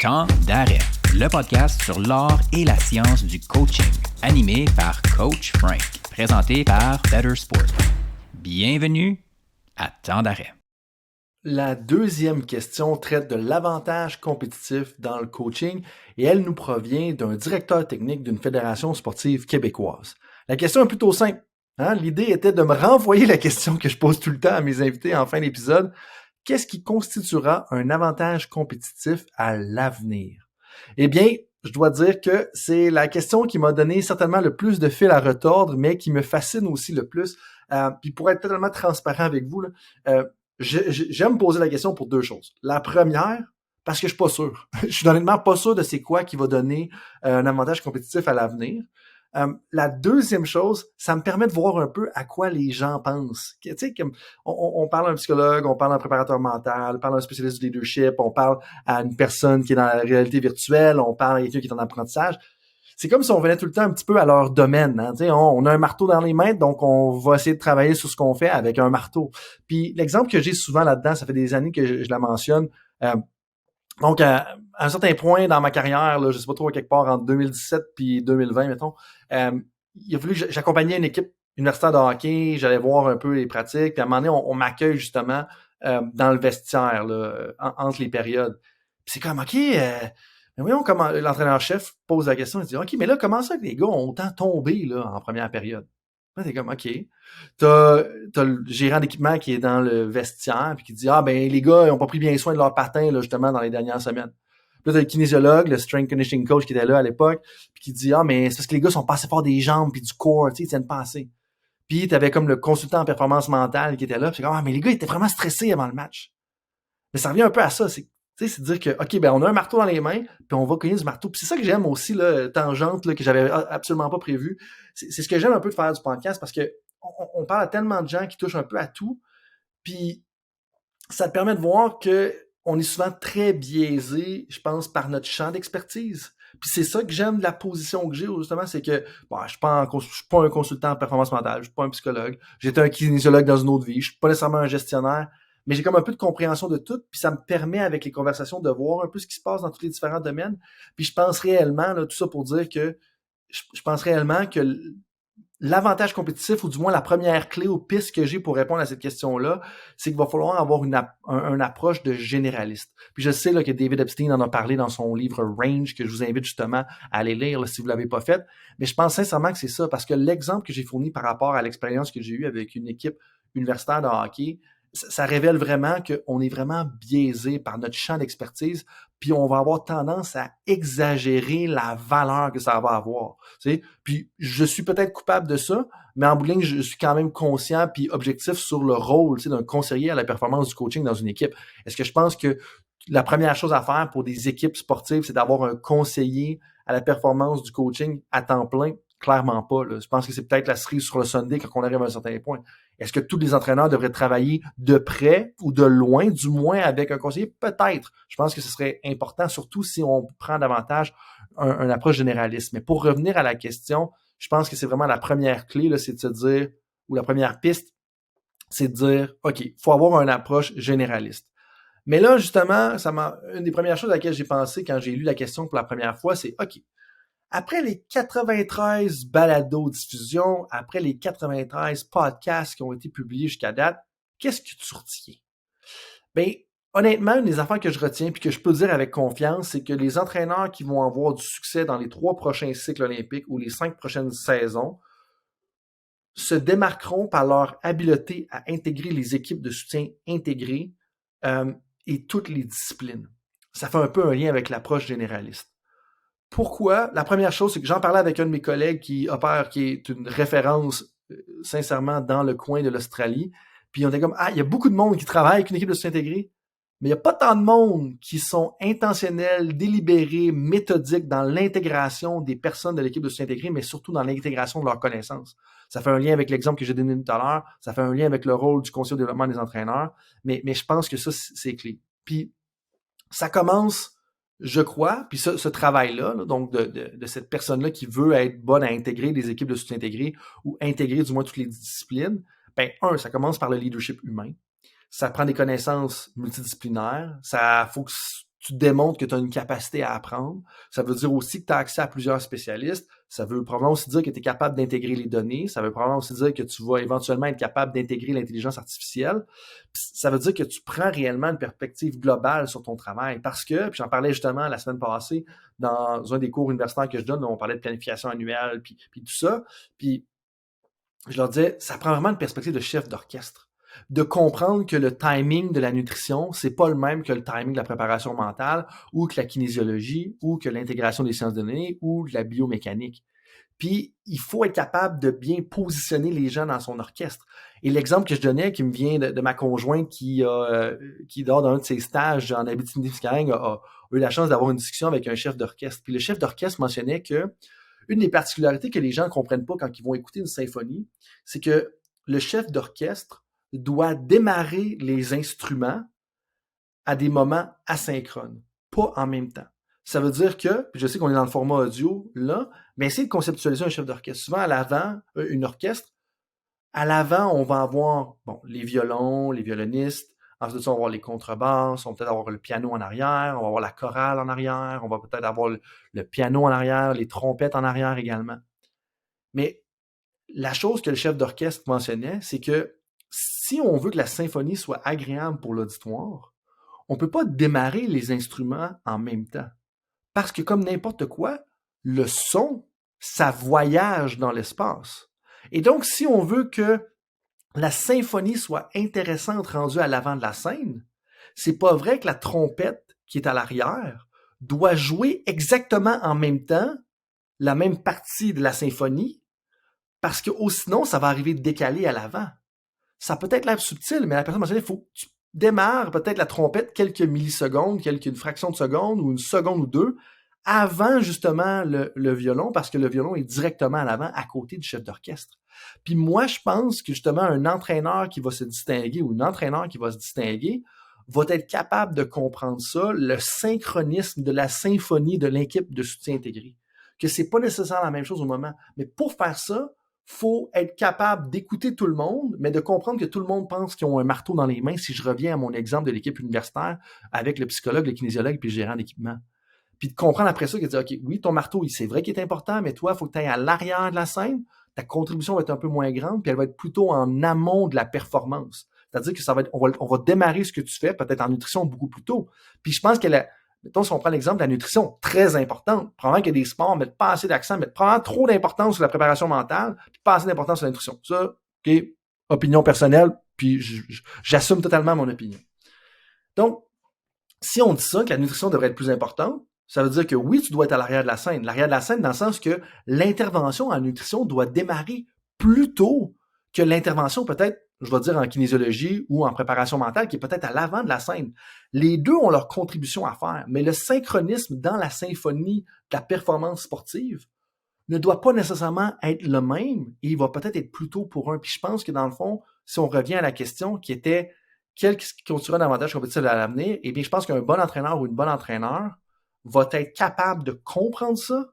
Temps d'arrêt, le podcast sur l'art et la science du coaching, animé par Coach Frank, présenté par Better Sport. Bienvenue à Temps d'arrêt. La deuxième question traite de l'avantage compétitif dans le coaching et elle nous provient d'un directeur technique d'une fédération sportive québécoise. La question est plutôt simple. L'idée était de me renvoyer la question que je pose tout le temps à mes invités en fin d'épisode. Qu'est-ce qui constituera un avantage compétitif à l'avenir? Eh bien, je dois dire que c'est la question qui m'a donné certainement le plus de fil à retordre, mais qui me fascine aussi le plus. Puis pour être totalement transparent avec vous, j'aime poser la question pour deux choses. La première, parce que je suis pas sûr. Je suis honnêtement pas sûr de c'est quoi qui va donner un avantage compétitif à l'avenir. La deuxième chose, ça me permet de voir un peu à quoi les gens pensent. Tu sais, comme on parle à un psychologue, on parle à un préparateur mental, on parle à un spécialiste du leadership, on parle à une personne qui est dans la réalité virtuelle, on parle à quelqu'un qui est en apprentissage. C'est comme si on venait tout le temps un petit peu à leur domaine. Tu sais, on a un marteau dans les mains, donc on va essayer de travailler sur ce qu'on fait avec un marteau. Puis l'exemple que j'ai souvent là-dedans, ça fait des années que je la mentionne. Donc, à un certain point dans ma carrière, là, je sais pas trop, quelque part entre 2017 puis 2020, mettons, il a fallu que j'accompagnais une équipe universitaire de hockey, j'allais voir un peu les pratiques, puis à un moment donné, on m'accueille justement dans le vestiaire, là, entre les périodes. Puis c'est comme, OK, mais voyons comment l'entraîneur-chef pose la question, il dit, OK, mais là, comment ça que les gars ont autant tombé là, en première période? Là, t'es comme, OK. T'as le gérant d'équipement qui est dans le vestiaire puis qui dit, ah, ben, les gars, ils ont pas pris bien soin de leur patin, là, justement, dans les dernières semaines. Puis là, t'as le kinésiologue, le strength conditioning coach qui était là à l'époque, puis qui dit, ah, mais c'est parce que les gars sont pas assez forts des jambes puis du corps, tu sais, ils tiennent pas assez. Puis t'avais comme le consultant en performance mentale qui était là, puis c'est comme, ah, mais les gars, ils étaient vraiment stressés avant le match. Mais ça revient un peu à ça, c'est de dire que, OK, ben, on a un marteau dans les mains, puis on va cogner du marteau. Puis c'est ça que j'aime aussi, là, tangente, là, que j'avais absolument pas prévu. C'est ce que j'aime un peu de faire du podcast, parce que on parle à tellement de gens qui touchent un peu à tout, puis ça te permet de voir que on est souvent très biaisé, je pense, par notre champ d'expertise. Puis c'est ça que j'aime de la position que j'ai, justement, c'est que bon, je suis pas un consultant en performance mentale, je suis pas un psychologue, j'étais un kinésiologue dans une autre vie, je suis pas nécessairement un gestionnaire, mais j'ai comme un peu de compréhension de tout, puis ça me permet, avec les conversations, de voir un peu ce qui se passe dans tous les différents domaines. Puis je pense réellement, là, tout ça pour dire que je pense réellement que l'avantage compétitif, ou du moins la première clé ou piste que j'ai pour répondre à cette question-là, c'est qu'il va falloir avoir une approche de généraliste. Puis je sais là, que David Epstein en a parlé dans son livre Range, que je vous invite justement à aller lire là, si vous ne l'avez pas fait. Mais je pense sincèrement que c'est ça, parce que l'exemple que j'ai fourni par rapport à l'expérience que j'ai eue avec une équipe universitaire de hockey, ça révèle vraiment qu'on est vraiment biaisé par notre champ d'expertise, puis on va avoir tendance à exagérer la valeur que ça va avoir. Tu sais? Puis je suis peut-être coupable de ça, mais en bout de ligne, je suis quand même conscient puis objectif sur le rôle, tu sais, d'un conseiller à la performance du coaching dans une équipe. Est-ce que je pense que la première chose à faire pour des équipes sportives, c'est d'avoir un conseiller à la performance du coaching à temps plein? Clairement pas. Là. Je pense que c'est peut-être la cerise sur le Sunday quand on arrive à un certain point. Est-ce que tous les entraîneurs devraient travailler de près ou de loin, du moins avec un conseiller? Peut-être. Je pense que ce serait important, surtout si on prend davantage une approche généraliste. Mais pour revenir à la question, je pense que c'est vraiment la première clé, là, c'est de se dire, ou la première piste, c'est de dire, OK, il faut avoir une approche généraliste. Mais là, justement, une des premières choses à laquelle j'ai pensé quand j'ai lu la question pour la première fois, c'est, OK, après les 93 balados-diffusions, après les 93 podcasts qui ont été publiés jusqu'à date, qu'est-ce que tu retiens? Bien, honnêtement, une des affaires que je retiens puis que je peux dire avec confiance, c'est que les entraîneurs qui vont avoir du succès dans les 3 prochains cycles olympiques ou les 5 prochaines saisons se démarqueront par leur habileté à intégrer les équipes de soutien intégrées et toutes les disciplines. Ça fait un peu un lien avec l'approche généraliste. Pourquoi? La première chose, c'est que j'en parlais avec un de mes collègues qui est une référence, sincèrement, dans le coin de l'Australie. Puis on était comme, il y a beaucoup de monde qui travaille avec une équipe de soutien intégré, mais il n'y a pas tant de monde qui sont intentionnels, délibérés, méthodiques dans l'intégration des personnes de l'équipe de soutien intégré, mais surtout dans l'intégration de leurs connaissances. Ça fait un lien avec l'exemple que j'ai donné tout à l'heure, ça fait un lien avec le rôle du conseil au développement des entraîneurs, mais je pense que ça, c'est clé. Puis ça commence, je crois, puis ce travail-là, là, donc de cette personne-là qui veut être bonne à intégrer des équipes de soutien intégré ou intégrer du moins toutes les disciplines, ben ça commence par le leadership humain. Ça prend des connaissances multidisciplinaires. Ça faut que tu démontres que tu as une capacité à apprendre. Ça veut dire aussi que tu as accès à plusieurs spécialistes. Ça veut probablement aussi dire que tu es capable d'intégrer les données. Ça veut probablement aussi dire que tu vas éventuellement être capable d'intégrer l'intelligence artificielle. Puis ça veut dire que tu prends réellement une perspective globale sur ton travail. Parce que, puis j'en parlais justement la semaine passée dans un des cours universitaires que je donne, où on parlait de planification annuelle, puis tout ça. Puis je leur disais, ça prend vraiment une perspective de chef d'orchestre. De comprendre que le timing de la nutrition, c'est pas le même que le timing de la préparation mentale, ou que la kinésiologie, ou que l'intégration des sciences de données, ou de la biomécanique. Puis, il faut être capable de bien positionner les gens dans son orchestre. Et l'exemple que je donnais, qui me vient de ma conjointe qui lors d'un de ses stages en Abitibi-Témiscamingue, a eu la chance d'avoir une discussion avec un chef d'orchestre. Puis le chef d'orchestre mentionnait que une des particularités que les gens ne comprennent pas quand ils vont écouter une symphonie, c'est que le chef d'orchestre doit démarrer les instruments à des moments asynchrones, pas en même temps. Ça veut dire que, puis je sais qu'on est dans le format audio là, mais essayez de conceptualiser un chef d'orchestre. Souvent, à l'avant, une orchestre, à l'avant, on va avoir les violons, les violonistes, ensuite, on va avoir les contrebasses, on va peut-être avoir le piano en arrière, on va avoir la chorale en arrière, on va peut-être avoir le piano en arrière, les trompettes en arrière également. Mais la chose que le chef d'orchestre mentionnait, c'est que si on veut que la symphonie soit agréable pour l'auditoire, on ne peut pas démarrer les instruments en même temps. Parce que comme n'importe quoi, le son, ça voyage dans l'espace. Et donc, si on veut que la symphonie soit intéressante rendue à l'avant de la scène, c'est pas vrai que la trompette qui est à l'arrière doit jouer exactement en même temps la même partie de la symphonie, parce que sinon, ça va arriver décalé à l'avant. Ça peut être l'air subtil, mais la personne mentionnait, il faut que tu démarres peut-être la trompette quelques millisecondes, une fraction de seconde ou une seconde ou deux avant justement le violon, parce que le violon est directement à l'avant, à côté du chef d'orchestre. Puis moi, je pense que justement un entraîneur qui va se distinguer ou une entraîneur qui va se distinguer va être capable de comprendre ça, le synchronisme de la symphonie de l'équipe de soutien intégré. Que c'est pas nécessairement la même chose au moment. Mais pour faire ça, faut être capable d'écouter tout le monde, mais de comprendre que tout le monde pense qu'ils ont un marteau dans les mains, si je reviens à mon exemple de l'équipe universitaire avec le psychologue, le kinésiologue puis le gérant d'équipement. Puis de comprendre après ça, que dire, OK, oui, ton marteau, c'est vrai qu'il est important, mais toi, il faut que tu ailles à l'arrière de la scène, ta contribution va être un peu moins grande, puis elle va être plutôt en amont de la performance. C'est-à-dire que ça va être, on va démarrer ce que tu fais, peut-être en nutrition beaucoup plus tôt. Puis je pense que mettons, si on prend l'exemple de la nutrition, très importante, probablement qu'il y a des sports mettent pas assez d'accent, mettent probablement trop d'importance sur la préparation mentale, puis pas assez d'importance sur la nutrition. Ça, OK, opinion personnelle, puis j'assume totalement mon opinion. Donc, si on dit ça, que la nutrition devrait être plus importante, ça veut dire que oui, tu dois être à l'arrière de la scène. L'arrière de la scène dans le sens que l'intervention en nutrition doit démarrer plus tôt que l'intervention peut-être, je vais dire en kinésiologie ou en préparation mentale, qui est peut-être à l'avant de la scène. Les deux ont leur contribution à faire, mais le synchronisme dans la symphonie de la performance sportive ne doit pas nécessairement être le même et il va peut-être être plus tôt pour un. Puis je pense que dans le fond, si on revient à la question qui était quel constituera un avantage compétitif à l'avenir, eh bien, je pense qu'un bon entraîneur ou une bonne entraîneur va être capable de comprendre ça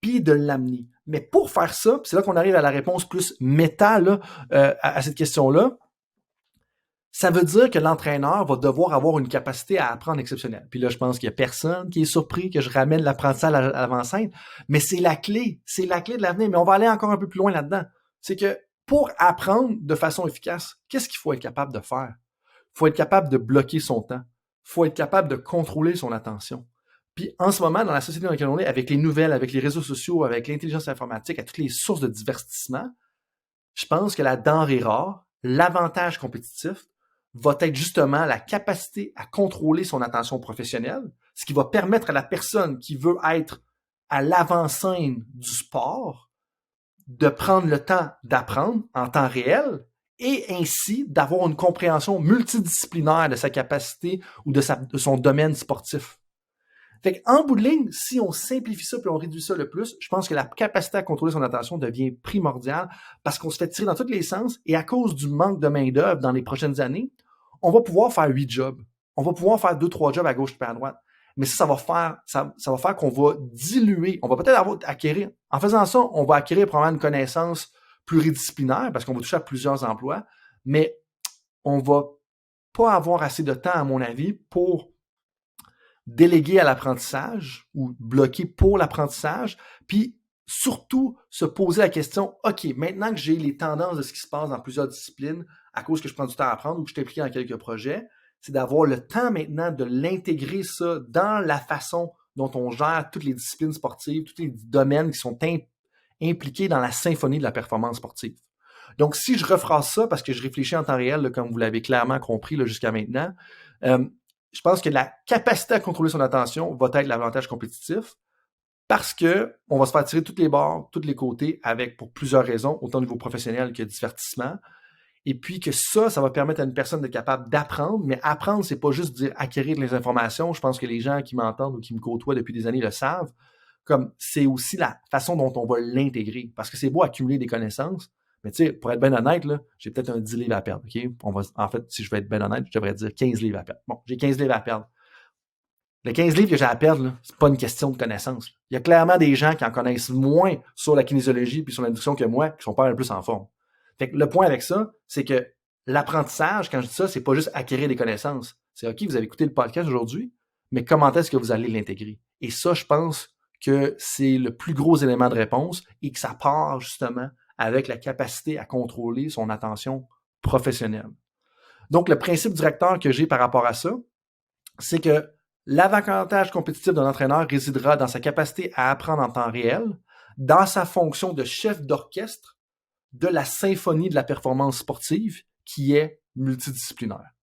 puis de l'amener. Mais pour faire ça, c'est là qu'on arrive à la réponse plus méta là, à cette question-là, ça veut dire que l'entraîneur va devoir avoir une capacité à apprendre exceptionnelle. Puis là, je pense qu'il n'y a personne qui est surpris que je ramène l'apprentissage à l'avant-scène, mais c'est la clé de l'avenir. Mais on va aller encore un peu plus loin là-dedans. C'est que pour apprendre de façon efficace, qu'est-ce qu'il faut être capable de faire? Il faut être capable de bloquer son temps. Il faut être capable de contrôler son attention. Puis en ce moment, dans la société dans laquelle on est, avec les nouvelles, avec les réseaux sociaux, avec l'intelligence informatique, à toutes les sources de divertissement, je pense que la denrée rare, l'avantage compétitif, va être justement la capacité à contrôler son attention professionnelle, ce qui va permettre à la personne qui veut être à l'avant-scène du sport de prendre le temps d'apprendre en temps réel et ainsi d'avoir une compréhension multidisciplinaire de sa capacité ou de son domaine sportif. Fait qu'en bout de ligne, si on simplifie ça puis on réduit ça le plus, je pense que la capacité à contrôler son attention devient primordiale parce qu'on se fait tirer dans tous les sens et à cause du manque de main-d'œuvre dans les prochaines années, on va pouvoir faire 8 jobs. On va pouvoir faire 2-3 jobs à gauche et à droite. Mais ça va faire qu'on va diluer. On va peut-être acquérir. En faisant ça, on va acquérir probablement une connaissance pluridisciplinaire parce qu'on va toucher à plusieurs emplois, mais on va pas avoir assez de temps, à mon avis, pour déléguer à l'apprentissage ou bloquer pour l'apprentissage, puis surtout se poser la question, OK, maintenant que j'ai les tendances de ce qui se passe dans plusieurs disciplines, à cause que je prends du temps à apprendre ou que je suis impliqué dans quelques projets, c'est d'avoir le temps maintenant de l'intégrer ça dans la façon dont on gère toutes les disciplines sportives, tous les domaines qui sont impliqués dans la symphonie de la performance sportive. Donc, si je rephrase ça, parce que je réfléchis en temps réel, là, comme vous l'avez clairement compris là, jusqu'à maintenant, je pense que la capacité à contrôler son attention va être l'avantage compétitif parce que on va se faire tirer toutes les bords, tous les côtés, avec pour plusieurs raisons, autant au niveau professionnel que divertissement. Et puis que ça va permettre à une personne d'être capable d'apprendre, mais apprendre, c'est pas juste dire acquérir les informations. Je pense que les gens qui m'entendent ou qui me côtoient depuis des années le savent. Comme c'est aussi la façon dont on va l'intégrer. Parce que c'est beau accumuler des connaissances, mais tu sais, pour être bien honnête, là, j'ai peut-être un 10 livres à perdre. OK? En fait, si je veux être bien honnête, je devrais dire 15 livres à perdre. Bon, j'ai 15 livres à perdre. Les 15 livres que j'ai à perdre, là, c'est pas une question de connaissance. Il y a clairement des gens qui en connaissent moins sur la kinésiologie puis sur l'induction que moi, qui sont pas le plus en forme. Fait que le point avec ça, c'est que l'apprentissage, quand je dis ça, c'est pas juste acquérir des connaissances. C'est OK, vous avez écouté le podcast aujourd'hui, mais comment est-ce que vous allez l'intégrer? Et ça, je pense que c'est le plus gros élément de réponse et que ça part justement avec la capacité à contrôler son attention professionnelle. Donc, le principe directeur que j'ai par rapport à ça, c'est que l'avantage compétitif d'un entraîneur résidera dans sa capacité à apprendre en temps réel, dans sa fonction de chef d'orchestre de la symphonie de la performance sportive qui est multidisciplinaire.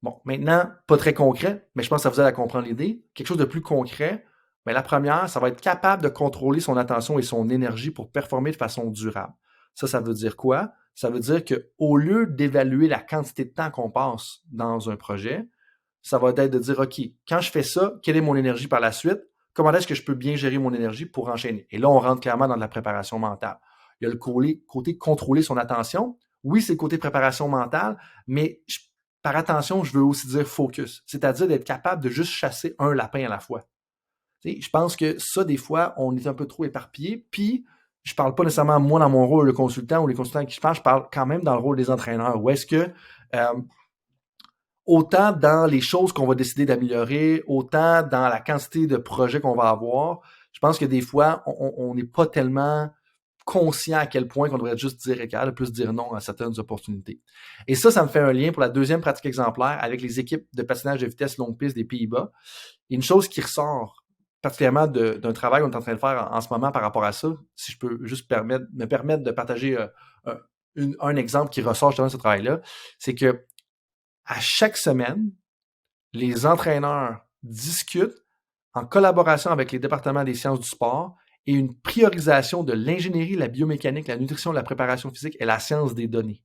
Bon, maintenant, pas très concret, mais je pense que ça vous aide à comprendre l'idée. Quelque chose de plus concret, mais la première, ça va être capable de contrôler son attention et son énergie pour performer de façon durable. Ça veut dire quoi? Ça veut dire qu'au lieu d'évaluer la quantité de temps qu'on passe dans un projet, ça va être de dire, OK, quand je fais ça, quelle est mon énergie par la suite? Comment est-ce que je peux bien gérer mon énergie pour enchaîner? Et là, on rentre clairement dans de la préparation mentale. Il y a le côté contrôler son attention. Oui, c'est le côté préparation mentale, mais par attention, je veux aussi dire focus, c'est-à-dire d'être capable de juste chasser un lapin à la fois. Je pense que ça, des fois, on est un peu trop éparpillé, puis je parle pas nécessairement moi dans mon rôle de consultant ou les consultants avec qui je parle quand même dans le rôle des entraîneurs, où est-ce que autant dans les choses qu'on va décider d'améliorer, autant dans la quantité de projets qu'on va avoir, je pense que des fois, on n'est pas tellement conscient à quel point qu'on devrait juste dire égal, plus dire non à certaines opportunités. Et ça me fait un lien pour la deuxième pratique exemplaire avec les équipes de patinage de vitesse longue piste des Pays-Bas. Il y a une chose qui ressort particulièrement d'un travail qu'on est en train de faire en ce moment par rapport à ça, si je peux juste me permettre de partager un exemple qui ressort justement de ce travail-là, c'est que à chaque semaine, les entraîneurs discutent en collaboration avec les départements des sciences du sport et une priorisation de l'ingénierie, la biomécanique, la nutrition, la préparation physique et la science des données.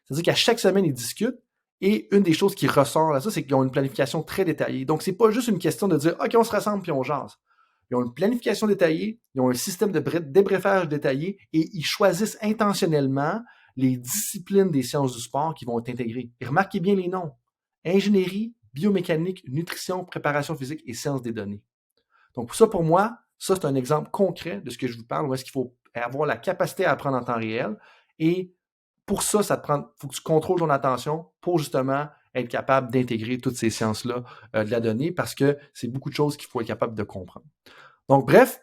C'est-à-dire qu'à chaque semaine, ils discutent et une des choses qui ressort là, c'est qu'ils ont une planification très détaillée. Donc, c'est pas juste une question de dire « OK, on se rassemble puis on jase ». Ils ont une planification détaillée, ils ont un système de débriefage détaillé et ils choisissent intentionnellement les disciplines des sciences du sport qui vont être intégrées. Et remarquez bien les noms. Ingénierie, biomécanique, nutrition, préparation physique et sciences des données. Donc, pour moi, ça, c'est un exemple concret de ce que je vous parle, où est-ce qu'il faut avoir la capacité à apprendre en temps réel. Et pour ça, faut que tu contrôles ton attention pour justement être capable d'intégrer toutes ces sciences-là de la donnée parce que c'est beaucoup de choses qu'il faut être capable de comprendre. Donc, bref,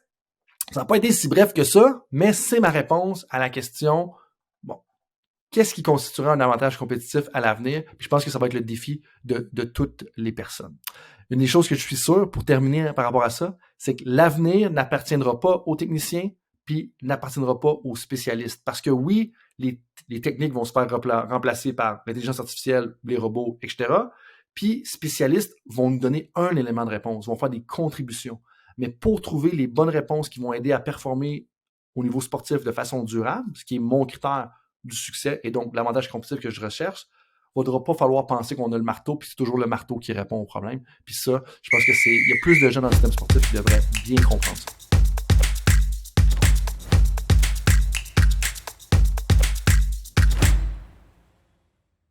ça n'a pas été si bref que ça, mais c'est ma réponse à la question, qu'est-ce qui constituera un avantage compétitif à l'avenir? Puis je pense que ça va être le défi de toutes les personnes. Une des choses que je suis sûr, pour terminer par rapport à ça, c'est que l'avenir n'appartiendra pas aux techniciens, puis n'appartiendra pas aux spécialistes. Parce que oui, les techniques vont se faire remplacer par l'intelligence artificielle, les robots, etc. Puis spécialistes vont nous donner un élément de réponse, vont faire des contributions. Mais pour trouver les bonnes réponses qui vont aider à performer au niveau sportif de façon durable, ce qui est mon critère du succès et donc l'avantage compétitif que je recherche, il ne faudra pas falloir penser qu'on a le marteau puis c'est toujours le marteau qui répond au problème. Puis ça, je pense que il y a plus de gens dans le système sportif qui devraient bien comprendre ça.